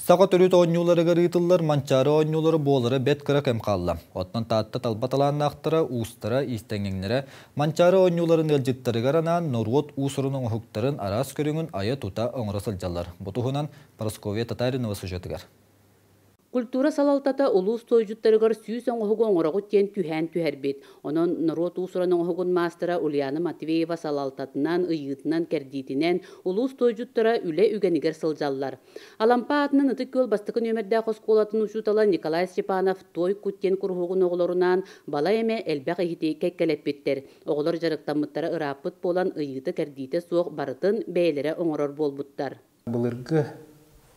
Sağa törüt oññuları garıtıllar, mançarı oññuları boğuları bet kırak emkalla. Ottan taatta talbatalanın aktara, uustara, istengenlere, mançarı oññuların elcitleri garanan, Norvot usurunun huktarın aras körüngün aya tuta oңrasılcalar. Butuhunan Paraskovya Tatarinova süjetigar. Kultura salaltata ulus toyjuttarıgar süys oňohugu oňoragu tien tühän tüherbit. Onon Norot usuran oňohugun mastera Ulyana Matveyeva salaltatынан, ıyıtынан, kerditinen ulus toyjuttara üle ügeniger sıljallar. Alampa atının ıtık göl bastıkın ömerdä koskolatın uşutala Nikolay Stepanov toy kuttien kurhugun oğlorunan bala eme elbaq ehiti kekkeleppitter. Oğlor jarıktanmıttara ırapıt bolan ıyıtı kerdite soğuk barıtın beylere oňoror bolbuttar. Былыргы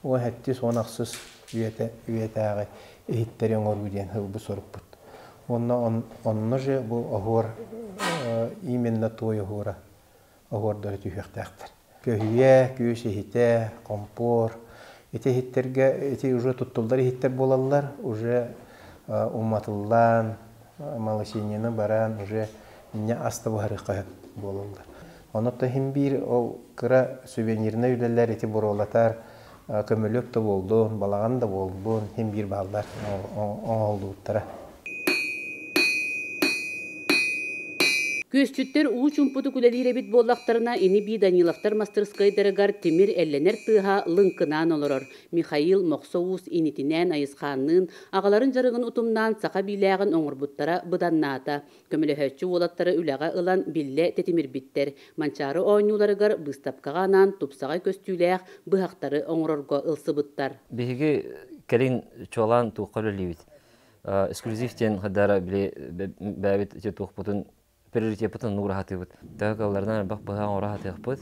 о хәтти сонақсыз үйетәғі ehitleri оңоруден хылбы соруппут. Онны же бұл оғор именно той оғора оғордары түйектәқтір. Көйе, күйес ehite, компор. Эти ehitтерге, эти уже туттулдар ehitter болалар, уже уматыллан, малышенені баран, уже не астабы қайып болалар. Онытта хим бир ол кыра сувенирне үлелер эти боролатар көмөлөк да болду, балаган да болду, хим бир балдар оңолдуттара. Көстүттер уучумпуту күлелиребит боллактарына Ини Даниловтар мастерскайдарыгар темир элленер тыха лынкынан олорор. Михаил Моксоус инитинен айысханнын агаларын жарыгын утумнан сака билягын оңорбуттара быданната. Көмөлөһөччү болаттары үлага ылан билле тетимирбиттер. Манчары оññуларыгар быстапкаганан тупсага көстүлээх быхактары оңорорго ылсыбыттар. Биһиги келин чолан туукалылибит. Эксклюзивтен хадара биле бәбит же туукпутун приоритетпутун нурахатыбыт. Тәгаллардан бак бага орахатыпыт.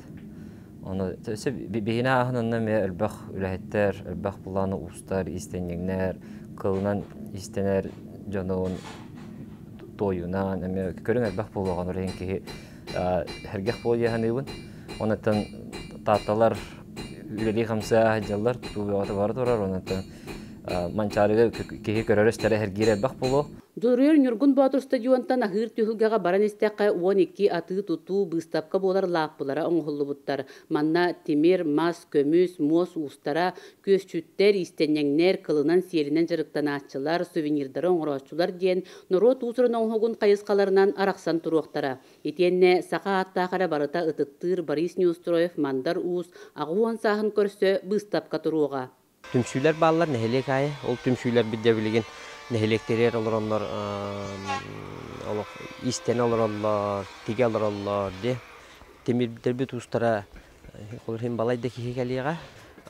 Оны төсө бихина ахнанна ме элбах үләһеттер, элбах буланы устар, истеннәр, кылынан истенер жанын тойунан, ме көрүн элбах булган ренки хергех больяханыбын. Онаттан таталар үлели хамса жаллар тубата бар турар, онаттан манчарыга кеһи көрөрөстәре хергире элбах булу. Дөрөр Нюргун Батыр стадионтан ахыр түһүлгәгә баран истәккә 12 аты туту быстапка болар лаппылара оңһуллубуттар. Манна темир, мас, көмүс, мос устара, көсчүттер, истеннәңнәр, кылынан сиеринен жарыктан атчылар, сувенирдары оңрочулар диен Норот усурын оңһугун кайыскаларынан араксан туруктара. Итенне сака аттахара барыта ытыктыр Борис Неустроев мандар ус агуан сахын көрсө быстапка туруга. Түмшүләр баллар нәһелек ай, ол түмшүләр бидә билеген нәһелектерер олороннор истен олороннор, тиге олороннор де. Темирбитер бит устара колхим балайда кихелига.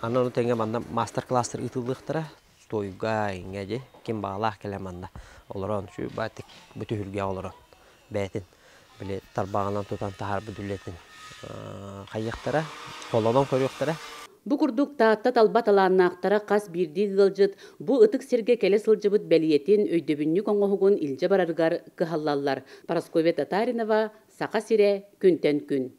Ананы тәңгә манда мастер-класстар итүлдыктыра. Тойга иңәҗе ким балах келеманда. Олорон шу батик бүтүлгә олорон. Бәтин биле тарбагынан тутан тахар бүдүлетин. Кайыктыра, колонон көрөктүра. Бу курдук таатта талбаталааннаактара кас бирди гылжыт, бу ытык серге келе сылжыбыт бәлиетин өйдөбүннүк оңоһугун илже бараргар кыһаллаллар. Парасковья Татаринова, Сака сире, күнтен күн.